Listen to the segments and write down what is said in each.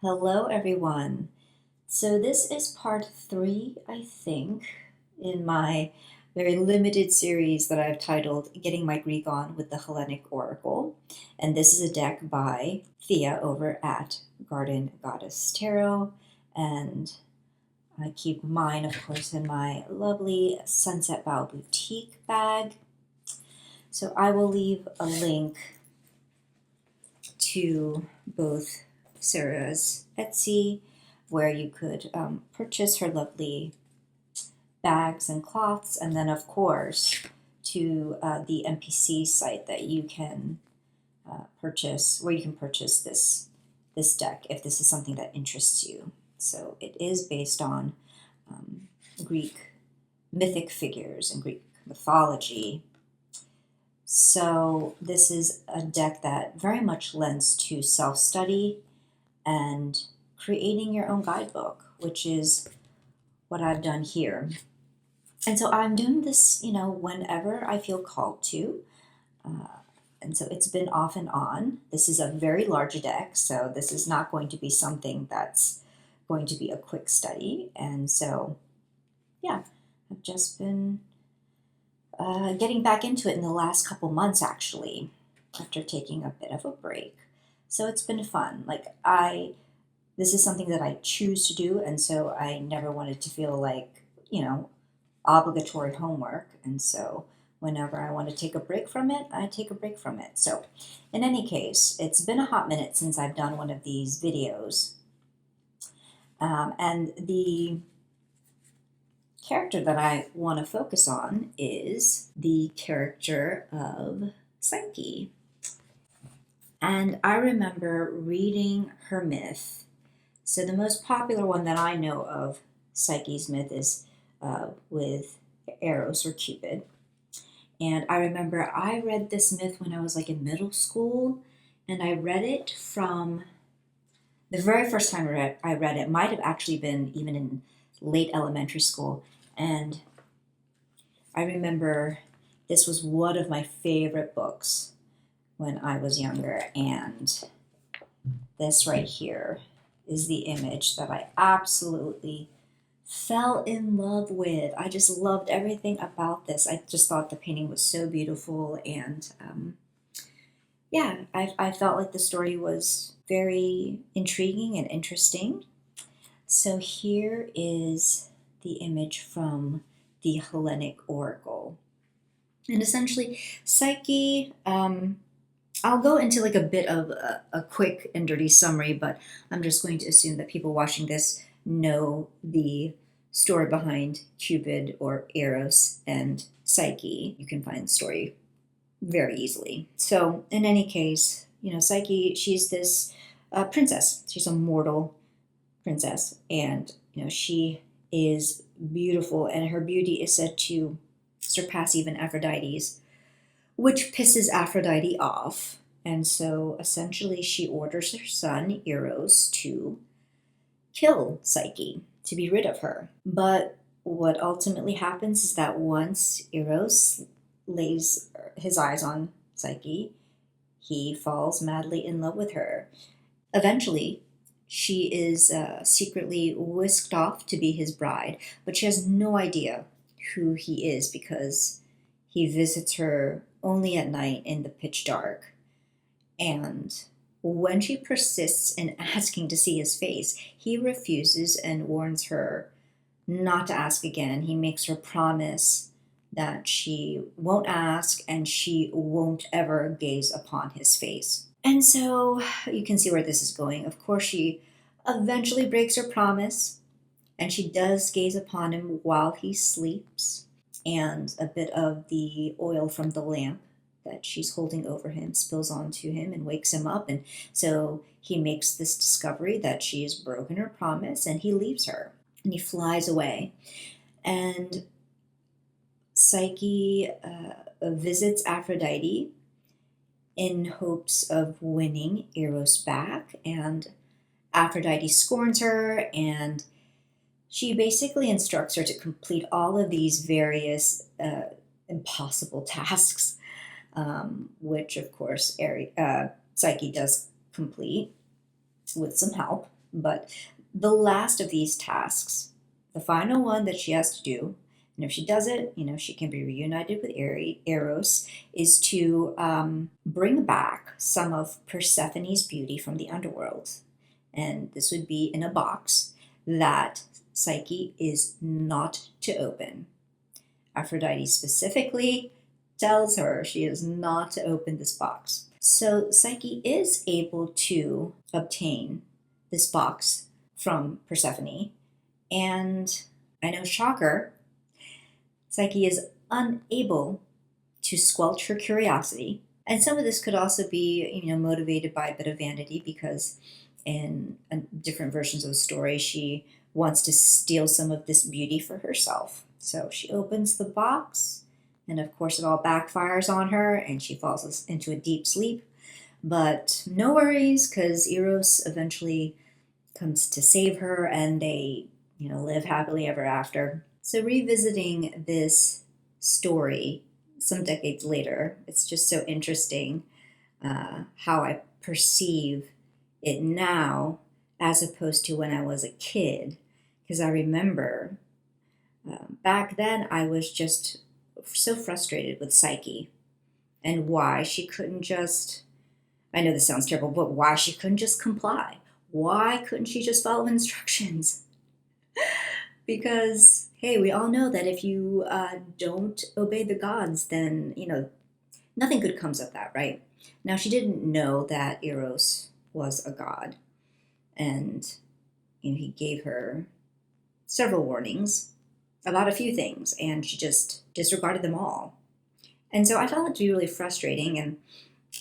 Hello, everyone. So, this is part three, I think, in my very limited series that I've titled Getting My Greek On with the Hellenic Oracle. And this is a deck by Thea over at Garden Goddess Tarot. And I keep mine, of course, in my lovely Sunset Bow Boutique bag. So, I will leave a link to both Sarah's Etsy, where you could purchase her lovely bags and cloths, and then, of course, to the NPC site that you can purchase, where you can purchase this deck if this is something that interests you. So it is based on Greek mythic figures and Greek mythology. So this is a deck that very much lends to self-study and creating your own guidebook, which is what I've done here. And so I'm doing this, whenever I feel called to. And so it's been off and on. This is a very large deck, so this is not going to be something that's going to be a quick study. And so, yeah, I've just been getting back into it in the last couple months, actually, after taking a bit of a break. So it's been fun. This is something that I choose to do, and so I never wanted to feel like, obligatory homework. And so whenever I want to take a break from it, I take a break from it. So in any case, it's been a hot minute since I've done one of these videos. And the character that I want to focus on is the character of Psyche. And I remember reading her myth. So the most popular one that I know of Psyche's myth is with Eros or Cupid. And I remember I read this myth when I was in middle school, and I read it from the very first time I read it, might have actually been even in late elementary school. And I remember this was one of my favorite books when I was younger. And this right here is the image that I absolutely fell in love with. I just loved everything about this. I just thought the painting was so beautiful. And I felt like the story was very intriguing and interesting. So here is the image from the Hellenic Oracle. And essentially, Psyche, I'll go into a bit of a quick and dirty summary, but I'm just going to assume that people watching this know the story behind Cupid or Eros and Psyche. You can find the story very easily. So in any case, Psyche, she's this princess. She's a mortal princess, and she is beautiful, and her beauty is said to surpass even Aphrodite's, which pisses Aphrodite off. And so essentially she orders her son Eros to kill Psyche, to be rid of her. But what ultimately happens is that once Eros lays his eyes on Psyche, he falls madly in love with her. Eventually, she is secretly whisked off to be his bride, but she has no idea who he is because he visits her only at night in the pitch dark. And when she persists in asking to see his face, he refuses and warns her not to ask again. He makes her promise that she won't ask and she won't ever gaze upon his face. And so you can see where this is going. Of course, she eventually breaks her promise, and she does gaze upon him while he sleeps. And a bit of the oil from the lamp that she's holding over him spills onto him and wakes him up. And so he makes this discovery that she's broken her promise, and he leaves her and he flies away. And Psyche visits Aphrodite in hopes of winning Eros back, and Aphrodite scorns her, and she basically instructs her to complete all of these various impossible tasks, which of course Psyche does complete with some help. But the last of these tasks, the final one that she has to do, and if she does it, she can be reunited with Eros, is to bring back some of Persephone's beauty from the underworld. And this would be in a box that Psyche is not to open. Aphrodite specifically tells her she is not to open this box. So Psyche is able to obtain this box from Persephone, and I know, shocker, Psyche is unable to squelch her curiosity. And some of this could also be, motivated by a bit of vanity, because in different versions of the story, she wants to steal some of this beauty for herself. So she opens the box, and of course it all backfires on her, and she falls into a deep sleep. But no worries, because Eros eventually comes to save her, and they, live happily ever after. So revisiting this story some decades later, it's just so interesting how I perceive it now as opposed to when I was a kid. Because I remember back then I was just so frustrated with Psyche and why she couldn't just, I know this sounds terrible, but why she couldn't just comply. Why couldn't she just follow instructions? Because, hey, we all know that if you don't obey the gods, then, nothing good comes of that, right? Now, she didn't know that Eros was a god, and, he gave her several warnings about a few things, and she just disregarded them all. And so I found it to be really frustrating,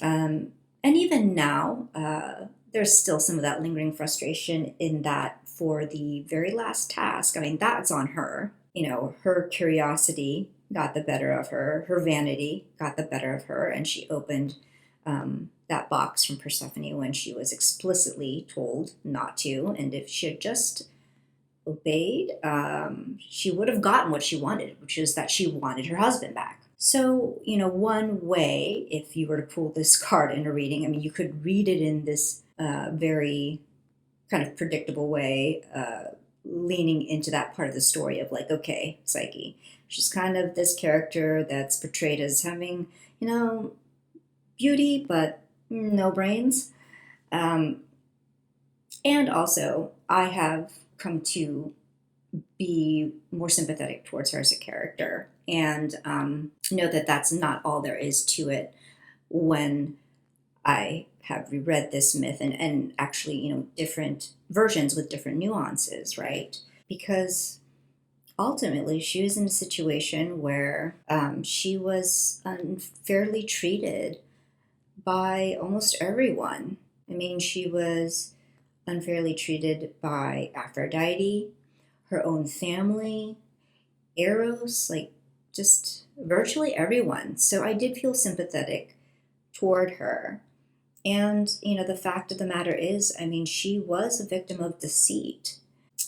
and even now, there's still some of that lingering frustration in that for the very last task, that's on her. Her curiosity got the better of her, her vanity got the better of her, and she opened that box from Persephone when she was explicitly told not to. And if she had just obeyed, she would have gotten what she wanted, which is that she wanted her husband back. So, one way, if you were to pull this card in a reading, you could read it in this very kind of predictable way, leaning into that part of the story of like, okay, Psyche, she's kind of this character that's portrayed as having, beauty, but no brains. And also, I have come to be more sympathetic towards her as a character, and know that that's not all there is to it when I have reread this myth and actually, different versions with different nuances, right? Because ultimately she was in a situation where she was unfairly treated by almost everyone. She was unfairly treated by Aphrodite, her own family, Eros, just virtually everyone. So I did feel sympathetic toward her. And, the fact of the matter is, she was a victim of deceit.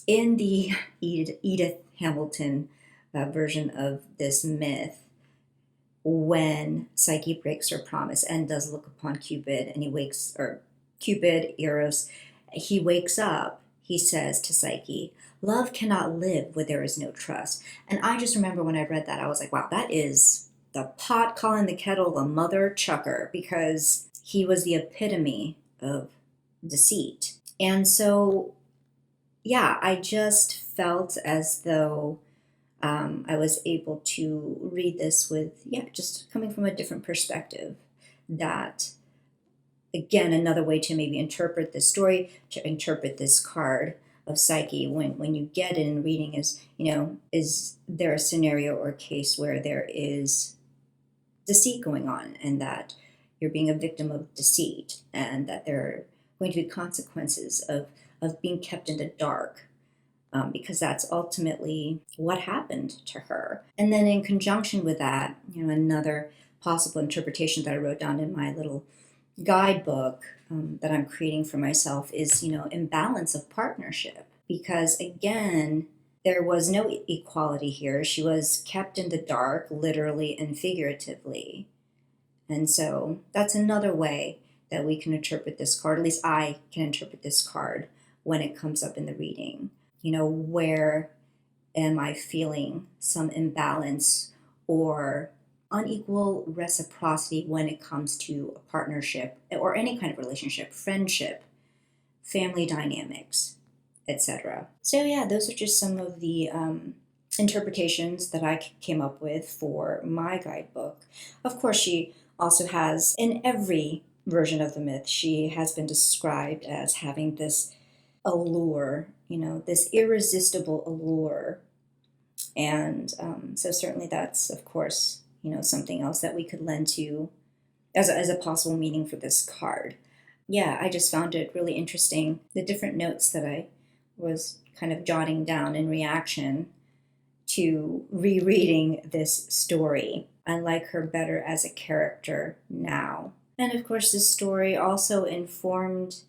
In the Edith Hamilton version of this myth, when Psyche breaks her promise and does look upon Cupid, and Cupid, Eros, he wakes up, he says to Psyche, "Love cannot live where there is no trust." And I just remember when I read that, I was like, wow, that is the pot calling the kettle the mother chucker, because he was the epitome of deceit. And so, yeah, I just felt as though I was able to read this with, just coming from a different perspective. That, again, another way to maybe interpret this story, to interpret this card of Psyche, when you get it in reading, is, is there a scenario or a case where there is deceit going on, and that you're being a victim of deceit, and that there are going to be consequences of being kept in the dark, because that's ultimately what happened to her. And then in conjunction with that, another possible interpretation that I wrote down in my little guidebook that I'm creating for myself is, imbalance of partnership. Because again, there was no equality here. She was kept in the dark, literally and figuratively. And so that's another way that we can interpret this card. At least I can interpret this card when it comes up in the reading. Where am I feeling some imbalance or unequal reciprocity when it comes to a partnership or any kind of relationship, friendship, family dynamics, etc. So yeah, those are just some of the interpretations that I came up with for my guidebook. Of course, she also has, in every version of the myth, she has been described as having this allure, this irresistible allure. And so certainly that's, of course, something else that we could lend to as a possible meaning for this card. Yeah, I just found it really interesting, the different notes that I was kind of jotting down in reaction to rereading this story. I like her better as a character now. And of course, this story also informed,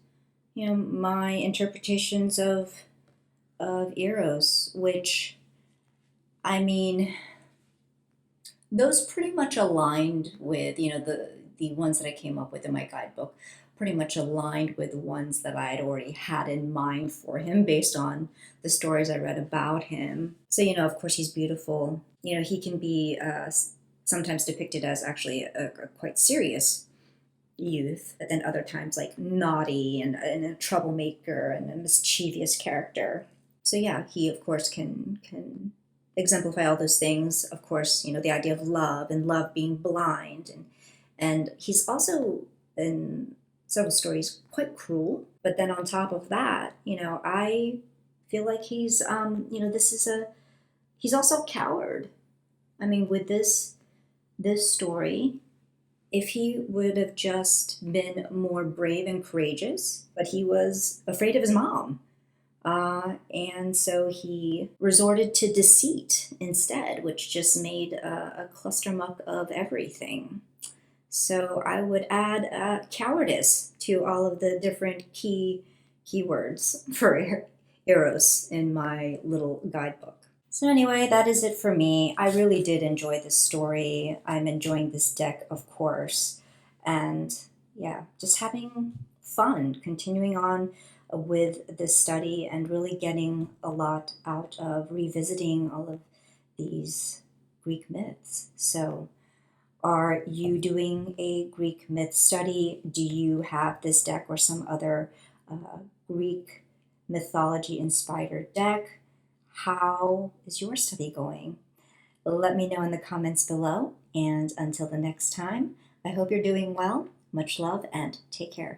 my interpretations of Eros, which, I mean, those pretty much aligned with, the ones that I came up with in my guidebook, pretty much aligned with the ones that I had already had in mind for him based on the stories I read about him. So, of course, he's beautiful. He can be sometimes depicted as actually a quite serious youth, but then other times like naughty and a troublemaker and a mischievous character. So yeah, he of course can exemplify all those things. Of course, the idea of love and love being blind, and he's also in several stories quite cruel. But then on top of that, I feel like he's he's also a coward. I mean, with this story, if he would have just been more brave and courageous, but he was afraid of his mom. And so he resorted to deceit instead, which just made a clustermuck of everything. So I would add cowardice to all of the different keywords for Eros in my little guidebook. So anyway, that is it for me. I really did enjoy this story. I'm enjoying this deck, of course. And yeah, just having fun, continuing on with this study and really getting a lot out of revisiting all of these Greek myths. So are you doing a Greek myth study? Do you have this deck or some other Greek mythology inspired deck? How is your study going? Let me know in the comments below. And until the next time, I hope you're doing well. Much love and take care.